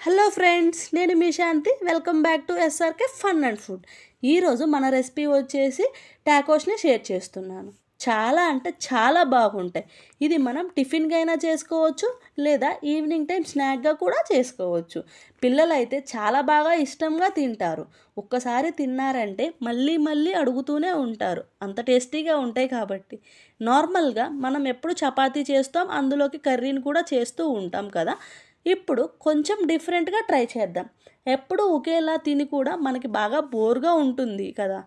Hello friends, నేను మీ Shanti. Welcome back to SRK fun and food. ఈరోజు మన రెసిపీ వచ్చేసి టాకోస్ని షేర్ చేస్తున్నాను. చాలా అంటే చాలా బాగుంటాయి. ఇది మనం టిఫిన్గా అయినా చేసుకోవచ్చు, లేదా ఈవినింగ్ టైం స్నాక్గా కూడా చేసుకోవచ్చు. పిల్లలు అయితే చాలా బాగా ఇష్టంగా తింటారు. ఒక్కసారి తిన్నారంటే మళ్ళీ మళ్ళీ అడుగుతూనే ఉంటారు, అంత టేస్టీగా ఉంటాయి కాబట్టి. నార్మల్గా మనం ఎప్పుడు చపాతీ చేస్తాం, అందులోకి కర్రీని కూడా చేస్తూ ఉంటాం కదా. ఇప్పుడు కొంచెం డిఫరెంట్గా ట్రై చేద్దాం. ఎప్పుడు ఒకేలా తిని కూడా మనకి బాగా బోర్గా ఉంటుంది కదా.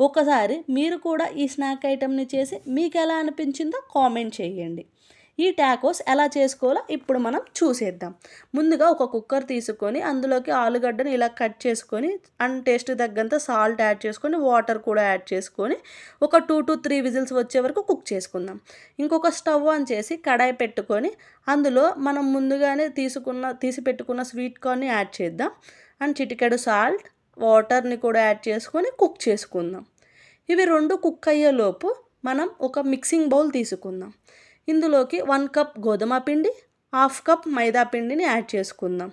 ఒకసారి మీరు కూడా ఈ స్నాక్ ఐటెంని చేసి మీకు ఎలా అనిపించిందో కామెంట్ చేయండి. ఈ టాకోస్ ఎలా చేసుకోవాలో ఇప్పుడు మనం చూసేద్దాం. ముందుగా ఒక కుక్కర్ తీసుకొని అందులోకి ఆలుగడ్డను ఇలా కట్ చేసుకొని అండ్ టేస్ట్ తగ్గంత సాల్ట్ యాడ్ చేసుకొని వాటర్ కూడా యాడ్ చేసుకొని ఒక 2 to 3 విజిల్స్ వచ్చే వరకు కుక్ చేసుకుందాం. ఇంకొక స్టవ్ ఆన్ చేసి కడాయి పెట్టుకొని అందులో మనం ముందుగానే తీసి పెట్టుకున్న స్వీట్ కార్న్ని యాడ్ చేద్దాం. అండ్ చిటికెడు సాల్ట్, వాటర్ని కూడా యాడ్ చేసుకొని కుక్ చేసుకుందాం. ఇవి రెండు కుక్ అయ్యేలోపు మనం ఒక మిక్సింగ్ బౌల్ తీసుకుందాం. ఇందులోకి 1 కప్ గోధుమ పిండి, 1/2 కప్ మైదా పిండిని యాడ్ చేసుకుందాం.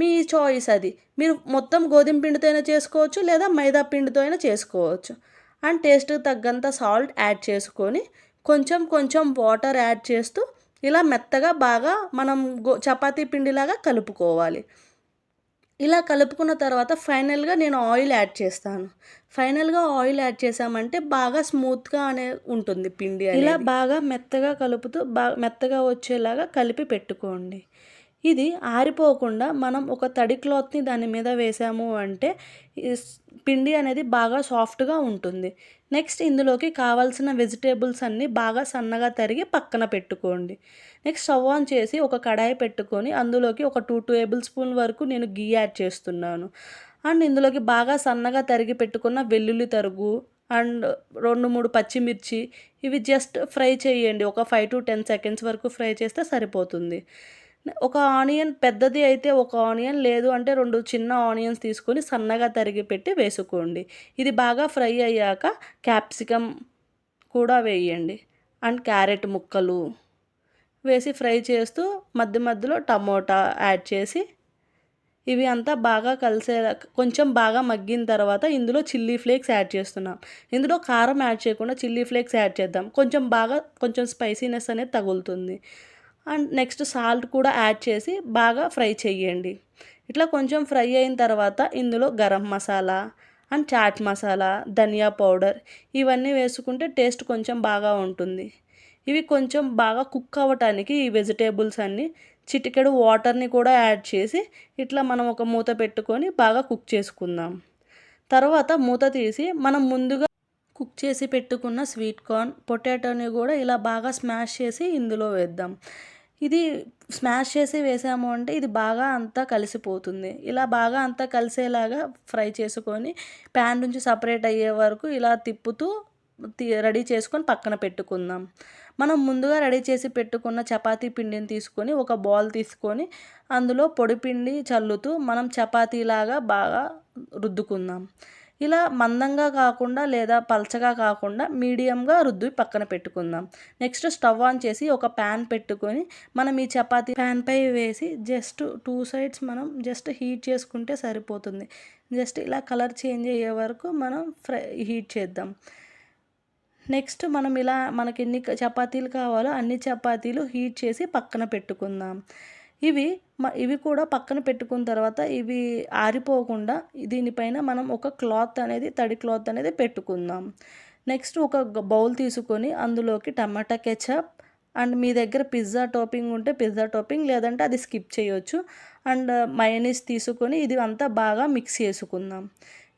మీ చాయిస్ అది. మీరు మొత్తం గోధుమ పిండితో అయినా చేసుకోవచ్చు, లేదా మైదా పిండితో అయినా చేసుకోవచ్చు. అండ్ టేస్ట్కి తగ్గంత సాల్ట్ యాడ్ చేసుకొని కొంచెం కొంచెం వాటర్ యాడ్ చేస్తూ ఇలా మెత్తగా బాగా మనం చపాతీ పిండిలాగా కలుపుకోవాలి. ఇలా కలుపుకున్న తర్వాత ఫైనల్గా నేను ఆయిల్ యాడ్ చేస్తాను. ఫైనల్గా ఆయిల్ యాడ్ చేసామంటే బాగా స్మూత్గా ఉంటుంది పిండి అనేది. ఇలా బాగా మెత్తగా కలుపుతూ మెత్తగా వచ్చేలాగా కలిపి పెట్టుకోండి. ఇది ఆరిపోకుండా మనం ఒక తడి క్లాత్ని దాని మీద వేసాము అంటే పిండి అనేది బాగా సాఫ్ట్గా ఉంటుంది. నెక్స్ట్ ఇందులోకి కావాల్సిన వెజిటేబుల్స్ అన్నీ బాగా సన్నగా తరిగి పక్కన పెట్టుకోండి. నెక్స్ట్ స్టవ్ ఆన్ చేసి ఒక కడాయి పెట్టుకొని అందులోకి ఒక 2 టేబుల్ స్పూన్ వరకు నేను గీ యాడ్ చేస్తున్నాను. అండ్ ఇందులోకి బాగా సన్నగా తరిగి పెట్టుకున్న వెల్లుల్లి తరుగు అండ్ 2-3 పచ్చిమిర్చి ఇవి జస్ట్ ఫ్రై చేయండి. ఒక 5 to 10 సెకండ్స్ వరకు ఫ్రై చేస్తే సరిపోతుంది. ఒక ఆనియన్, పెద్దది అయితే ఒక ఆనియన్, లేదు అంటే 2 చిన్న ఆనియన్స్ తీసుకొని సన్నగా తరిగి పెట్టి వేసుకోండి. ఇది బాగా ఫ్రై అయ్యాక క్యాప్సికమ్ కూడా వేయండి. అండ్ క్యారెట్ ముక్కలు వేసి ఫ్రై చేస్తూ మధ్య మధ్యలో టమోటా యాడ్ చేసి ఇవి అంతా బాగా కలిసేలా కొంచెం బాగా మగ్గిన తర్వాత ఇందులో చిల్లీ ఫ్లేక్స్ యాడ్ చేస్తున్నాం. ఇందులో కారం యాడ్ చేయకుండా చిల్లీ ఫ్లేక్స్ యాడ్ చేద్దాం. కొంచెం స్పైసీనెస్ అనేది తగులుతుంది. అండ్ నెక్స్ట్ సాల్ట్ కూడా యాడ్ చేసి బాగా ఫ్రై చేయండి. ఇట్లా కొంచెం ఫ్రై అయిన తర్వాత ఇందులో గరం మసాలా అండ్ చాట్ మసాలా, ధనియా పౌడర్ ఇవన్నీ వేసుకుంటే టేస్ట్ కొంచెం బాగా ఉంటుంది. ఇవి కొంచెం బాగా కుక్ అవ్వటానికి ఈ వెజిటేబుల్స్ అన్నీ చిటికెడు వాటర్ని కూడా యాడ్ చేసి ఇట్లా మనం ఒక మూత పెట్టుకొని బాగా కుక్ చేసుకుందాం. తర్వాత మూత తీసి మనం ముందుగా కుక్ చేసి పెట్టుకున్న స్వీట్ కార్న్, పొటాటోని కూడా ఇలా బాగా స్మాష్ చేసి ఇందులో వేద్దాం. ఇది స్మాష్ చేసి వేసాము అంటే ఇది బాగా అంతా కలిసిపోతుంది. ఇలా బాగా అంతా కలిసేలాగా ఫ్రై చేసుకొని ప్యాన్ నుంచి సపరేట్ అయ్యే వరకు ఇలా తిప్పుతూ రెడీ చేసుకొని పక్కన పెట్టుకుందాం. మనం ముందుగా రెడీ చేసి పెట్టుకున్న చపాతీ పిండిని తీసుకొని ఒక బౌల్ తీసుకొని అందులో పొడి పిండి చల్లుతూ మనం చపాతీలాగా బాగా రుద్దుకుందాం. ఇలా మందంగా కాకుండా లేదా పల్చగా కాకుండా మీడియంగా రుద్ది పక్కన పెట్టుకుందాం. నెక్స్ట్ స్టవ్ ఆన్ చేసి ఒక ప్యాన్ పెట్టుకొని మనం ఈ చపాతీ ప్యాన్పై వేసి జస్ట్ 2 సైడ్స్ మనం జస్ట్ హీట్ చేసుకుంటే సరిపోతుంది. జస్ట్ ఇలా కలర్ చేంజ్ అయ్యే వరకు మనం హీట్ చేద్దాం. నెక్స్ట్ మనం ఇలా మనకి ఎన్ని చపాతీలు కావాలో అన్ని చపాతీలు హీట్ చేసి పక్కన పెట్టుకుందాం. ఇవి కూడా పక్కన పెట్టుకున్న తర్వాత ఇవి ఆరిపోకుండా దీనిపైన మనం ఒక తడి క్లాత్ అనేది పెట్టుకుందాం. నెక్స్ట్ ఒక బౌల్ తీసుకొని అందులోకి టమాటా కెచప్ అండ్ మీ దగ్గర పిజ్జా టాపింగ్ ఉంటే పిజ్జా టాపింగ్, లేదంటే అది స్కిప్ చేయొచ్చు. అండ్ మయోనీస్ తీసుకొని ఇది అంతా బాగా మిక్స్ చేసుకుందాం.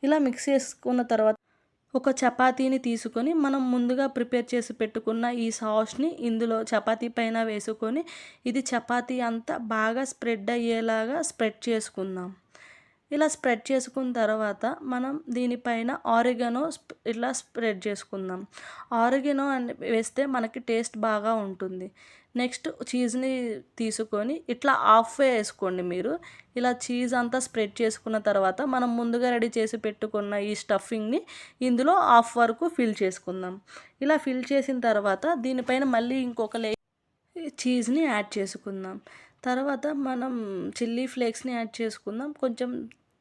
ఇలా మిక్స్ చేసుకున్న తర్వాత ఒక చపాతీని తీసుకొని మనం ముందుగా ప్రిపేర్ చేసి పెట్టుకున్న ఈ సాస్ని ఇందులో చపాతీ పైన వేసుకొని ఇది చపాతీ అంతా బాగా స్ప్రెడ్ అయ్యేలాగా స్ప్రెడ్ చేసుకుందాం. ఇలా స్ప్రెడ్ చేసుకున్న తర్వాత మనం దీనిపైన ఆరిగనో ఇట్లా స్ప్రెడ్ చేసుకుందాం. ఆరిగనో వేస్తే మనకి టేస్ట్ బాగా ఉంటుంది. నెక్స్ట్ చీజ్ని తీసుకొని ఇట్లా హాఫ్ వేసుకోండి మీరు. ఇలా చీజ్ అంతా స్ప్రెడ్ చేసుకున్న తర్వాత మనం ముందుగా రెడీ చేసి పెట్టుకున్న ఈ స్టఫింగ్ని ఇందులో హాఫ్ వరకు ఫిల్ చేసుకుందాం. ఇలా ఫిల్ చేసిన తర్వాత దీనిపైన మళ్ళీ ఇంకొక చీజ్ని యాడ్ చేసుకుందాం. తర్వాత మనం చిల్లీ ఫ్లేక్స్ని యాడ్ చేసుకుందాం. కొంచెం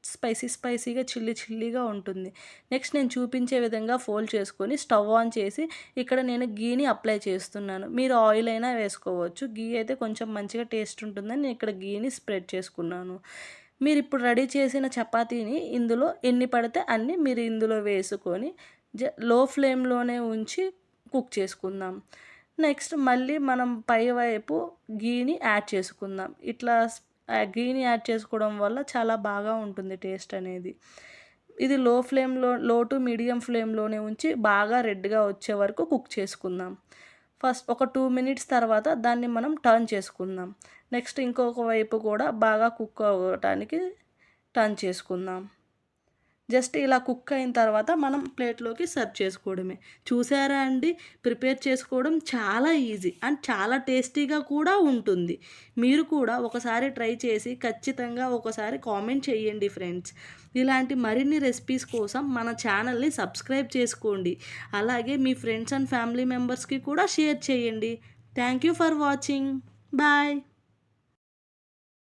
స్పైసీగా చిల్లీగా ఉంటుంది. నెక్స్ట్ నేను చూపించే విధంగా ఫోల్డ్ చేసుకొని స్టవ్ ఆన్ చేసి ఇక్కడ నేను గీని అప్లై చేస్తున్నాను. మీరు ఆయిల్ అయినా వేసుకోవచ్చు. గీ అయితే కొంచెం మంచిగా టేస్ట్ ఉంటుందని నేను ఇక్కడ గీని స్ప్రెడ్ చేసుకున్నాను. మీరు ఇప్పుడు రెడీ చేసిన చపాతీని ఇందులో ఎన్ని పడితే అన్ని మీరు ఇందులో వేసుకొని లో ఫ్లేమ్లోనే ఉంచి కుక్ చేసుకుందాం. నెక్స్ట్ మళ్ళీ మనం పైవైపు గీని యాడ్ చేసుకుందాం. ఇట్లా గీని యాడ్ చేసుకోవడం వల్ల చాలా బాగా ఉంటుంది టేస్ట్ అనేది. ఇది లో టు మీడియం ఫ్లేమ్లోనే ఉంచి బాగా రెడ్గా వచ్చే వరకు కుక్ చేసుకుందాం. ఫస్ట్ ఒక 2 మినిట్స్ తర్వాత దాన్ని మనం టర్న్ చేసుకుందాం. నెక్స్ట్ ఇంకొక వైపు కూడా బాగా కుక్ అవ్వటానికి టర్న్ చేసుకుందాం. జస్ట్ ఇలా కుక్ అయిన తర్వాత మనం ప్లేట్లోకి సర్వ్ చేసుకోవడమే. చూసారా అండి, ప్రిపేర్ చేసుకోవడం చాలా ఈజీ అండ్ చాలా టేస్టీగా కూడా ఉంటుంది. మీరు కూడా ఒకసారి ట్రై చేసి ఖచ్చితంగా ఒకసారి కామెంట్ చేయండి ఫ్రెండ్స్. ఇలాంటి మరిన్ని రెసిపీస్ కోసం మన ఛానల్ని సబ్స్క్రైబ్ చేసుకోండి. అలాగే మీ ఫ్రెండ్స్ అండ్ ఫ్యామిలీ మెంబర్స్కి కూడా షేర్ చేయండి. Thank you for watching. Bye.